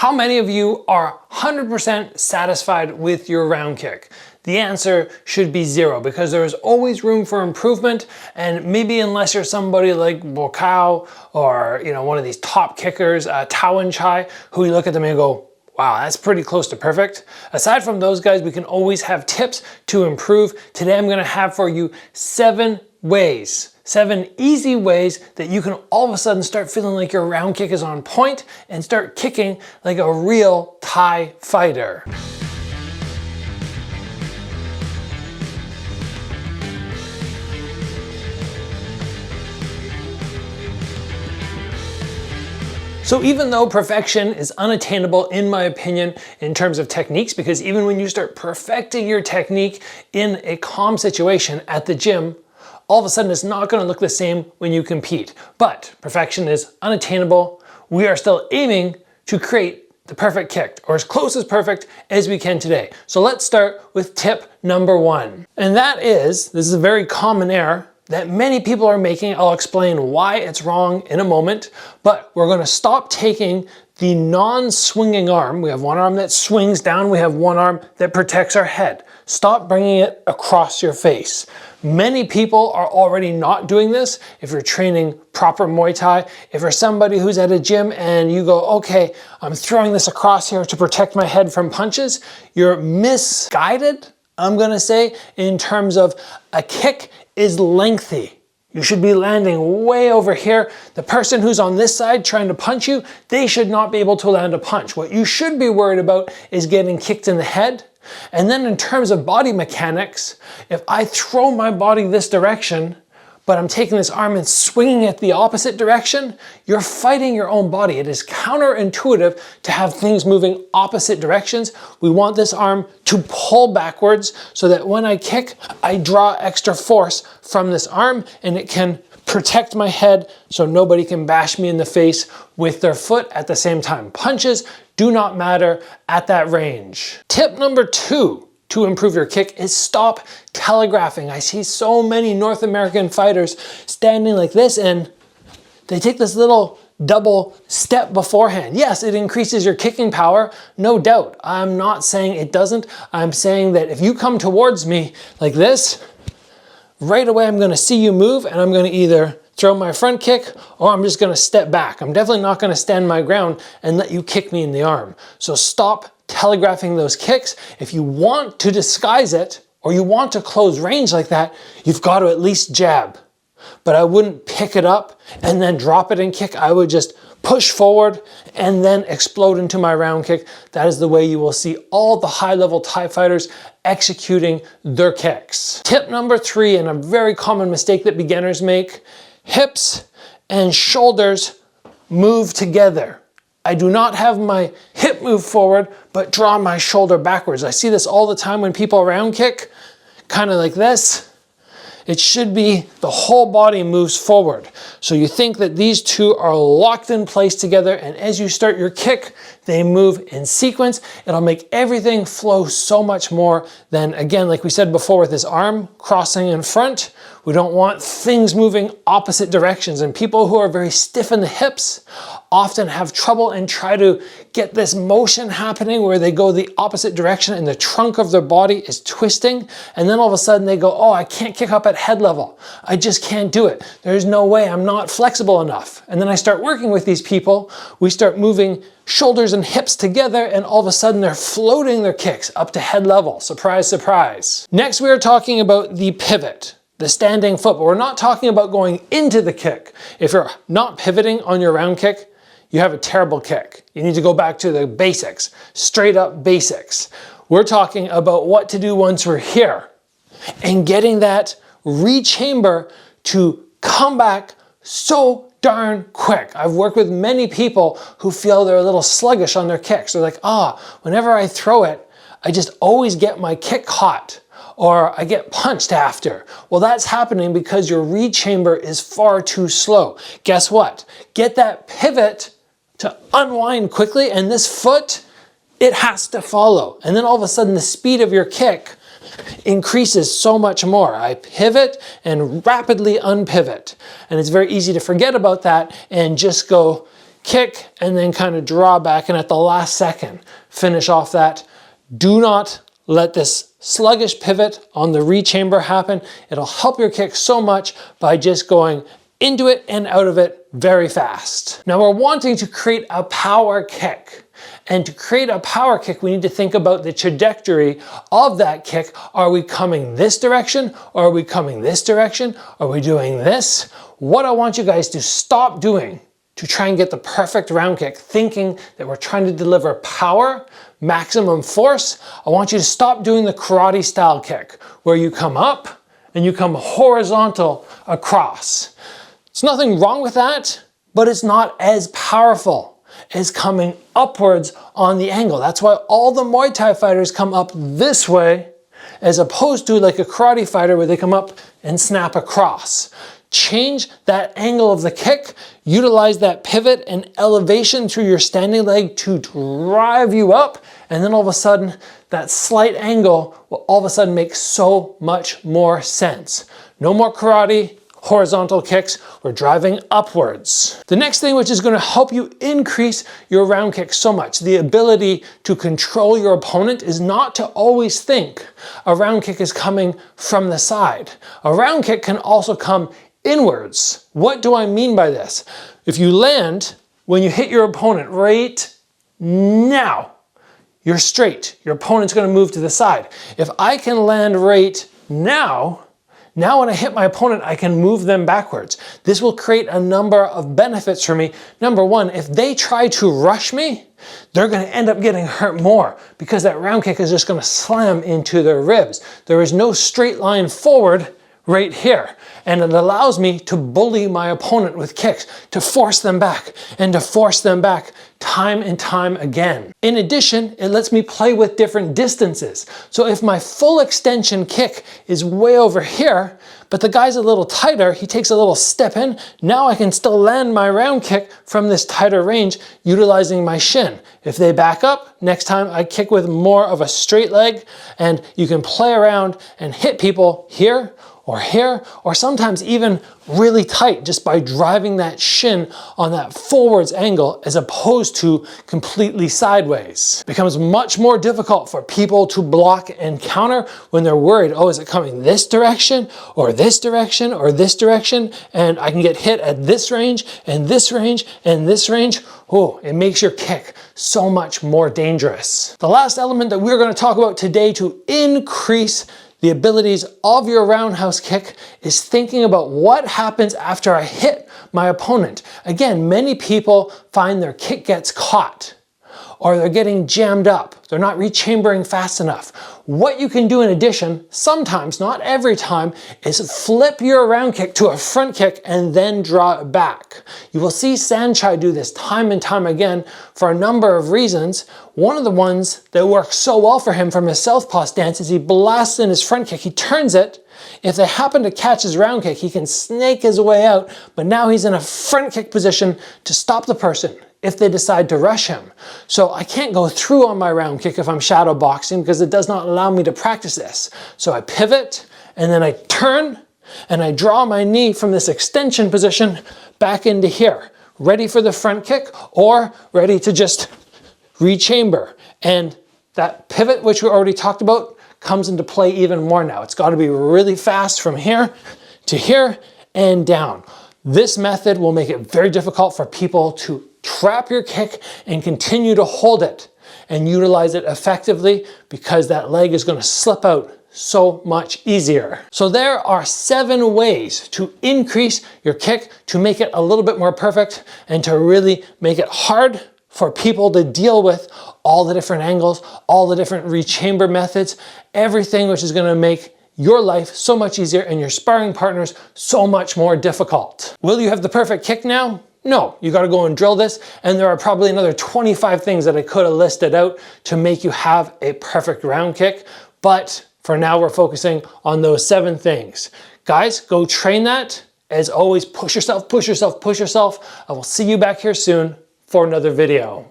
How many of you are 100% satisfied with your round kick? The answer should be 0 because there is always room for improvement, and maybe unless you're somebody like Buakaw or one of these top kickers, Tao and Chai, who you look at them and go, wow, that's pretty close to perfect. Aside from those guys, we can always have tips to improve. Today I'm gonna have for you 7 easy ways that you can all of a sudden start feeling like your round kick is on point and start kicking like a real Thai fighter. So even though perfection is unattainable, in my opinion, in terms of techniques, because even when you start perfecting your technique in a calm situation at the gym, all of a sudden it's not going to look the same when you compete. But perfection is unattainable. We are still aiming to create the perfect kick, or as close as perfect as we can today. So let's start with tip number 1. And that is, this is a very common error that many people are making. I'll explain why it's wrong in a moment, but we're gonna stop taking the non-swinging arm. We have one arm that swings down, we have one arm that protects our head. Stop bringing it across your face. Many people are already not doing this. If you're training proper Muay Thai, if you're somebody who's at a gym and you go, okay, I'm throwing this across here to protect my head from punches, you're misguided, I'm gonna say, in terms of a kick is lengthy. You should be landing way over here. The person who's on this side trying to punch you, they should not be able to land a punch. What you should be worried about is getting kicked in the head. And then in terms of body mechanics, if I throw my body this direction, but I'm taking this arm and swinging it the opposite direction, you're fighting your own body. It is counterintuitive to have things moving opposite directions. We want this arm to pull backwards so that when I kick, I draw extra force from this arm and it can protect my head so nobody can bash me in the face with their foot at the same time. Punches do not matter at that range. Tip number 2 to improve your kick is stop telegraphing. I see so many North American fighters standing like this and they take this little double step beforehand. Yes, it increases your kicking power, no doubt. I'm not saying it doesn't. I'm saying that if you come towards me like this, right away I'm gonna see you move and I'm gonna either throw my front kick or I'm just gonna step back. I'm definitely not gonna stand my ground and let you kick me in the arm. So stop telegraphing those kicks. If you want to disguise it or you want to close range like that, you've got to at least jab. But I wouldn't pick it up and then drop it and kick. I would just push forward and then explode into my round kick. That is the way you will see all the high-level Thai fighters executing their kicks. Tip number 3, and a very common mistake that beginners make, hips and shoulders move together. I do not have my hip move forward, but draw my shoulder backwards. I see this all the time when people round kick, kind of like this. It should be the whole body moves forward. So you think that these two are locked in place together, and as you start your kick, they move in sequence. It'll make everything flow so much more than, again, like we said before with this arm crossing in front. We don't want things moving opposite directions, and people who are very stiff in the hips often have trouble and try to get this motion happening where they go the opposite direction and the trunk of their body is twisting, and then all of a sudden they go, oh, I can't kick up at head level. I just can't do it. There's no way, I'm not flexible enough. And then I start working with these people, we start moving shoulders and hips together, and all of a sudden they're floating their kicks up to head level. Surprise, surprise. Next, we are talking about the pivot, the standing foot, but we're not talking about going into the kick. If you're not pivoting on your round kick, you have a terrible kick. You need to go back to the basics, straight up basics. We're talking about what to do once we're here and getting that rechamber to come back so darn quick. I've worked with many people who feel they're a little sluggish on their kicks. They're like, whenever I throw it, I just always get my kick caught, or I get punched after. Well, that's happening because your rechamber is far too slow. Guess what? Get that pivot to unwind quickly, and this foot, it has to follow. And then all of a sudden the speed of your kick increases so much more. I pivot and rapidly unpivot. And it's very easy to forget about that and just go kick, and then kind of draw back, and at the last second, finish off that. Do not let this sluggish pivot on the rechamber happen. It'll help your kick so much by just going into it and out of it very fast. Now we're wanting to create a power kick. And to create a power kick, we need to think about the trajectory of that kick. Are we coming this direction? Or are we coming this direction? Are we doing this? What I want you guys to stop doing to try and get the perfect round kick, thinking that we're trying to deliver power, maximum force, I want you to stop doing the karate style kick, where you come up and you come horizontal across. There's nothing wrong with that, but it's not as powerful as coming upwards on the angle. That's why all the Muay Thai fighters come up this way, as opposed to like a karate fighter where they come up and snap across. Change that angle of the kick, utilize that pivot and elevation through your standing leg to drive you up, and then all of a sudden, that slight angle will all of a sudden make so much more sense. No more karate, horizontal kicks, we're driving upwards. The next thing which is going to help you increase your round kick so much, the ability to control your opponent, is not to always think a round kick is coming from the side. A round kick can also come inwards. What do I mean by this? If you land, when you hit your opponent right now, you're straight. Your opponent's going to move to the side. If I can land right now when I hit my opponent, I can move them backwards. This will create a number of benefits for me. Number one, if they try to rush me, they're going to end up getting hurt more because that round kick is just going to slam into their ribs. There is no straight line forward right here. And it allows me to bully my opponent with kicks, to force them back and to force them back time and time again. In addition, it lets me play with different distances. So if my full extension kick is way over here, but the guy's a little tighter, he takes a little step in, now I can still land my round kick from this tighter range utilizing my shin. If they back up, next time I kick with more of a straight leg, and you can play around and hit people here, or sometimes even really tight just by driving that shin on that forwards angle as opposed to completely sideways. It becomes much more difficult for people to block and counter when they're worried, oh, is it coming this direction or this direction or this direction? And I can get hit at this range and this range and this range. Oh, it makes your kick so much more dangerous. The last element that we're going to talk about today to increase the abilities of your roundhouse kick is thinking about what happens after I hit my opponent. Again, many people find their kick gets caught or they're getting jammed up. They're not rechambering fast enough. What you can do in addition, sometimes, not every time, is flip your round kick to a front kick and then draw it back. You will see Sanchai do this time and time again for a number of reasons. One of the ones that works so well for him from his southpaw stance is he blasts in his front kick, he turns it. If they happen to catch his round kick, he can snake his way out, but now he's in a front kick position to stop the person if they decide to rush him. So I can't go through on my round kick if I'm shadow boxing because it does not allow me to practice this. So I pivot and then I turn and I draw my knee from this extension position back into here, ready for the front kick or ready to just rechamber. And that pivot, which we already talked about, comes into play even more now. It's got to be really fast from here to here and down. This method will make it very difficult for people to trap your kick and continue to hold it and utilize it effectively because that leg is going to slip out so much easier. So there are 7 ways to increase your kick to make it a little bit more perfect and to really make it hard for people to deal with all the different angles, all the different rechamber methods, everything which is going to make your life so much easier and your sparring partners so much more difficult. Will you have the perfect kick now? No, you got to go and drill this, and there are probably another 25 things that I could have listed out to make you have a perfect round kick, but for now we're focusing on those 7 things. Guys, go train that. As always, push yourself, push yourself, push yourself. I will see you back here soon for another video.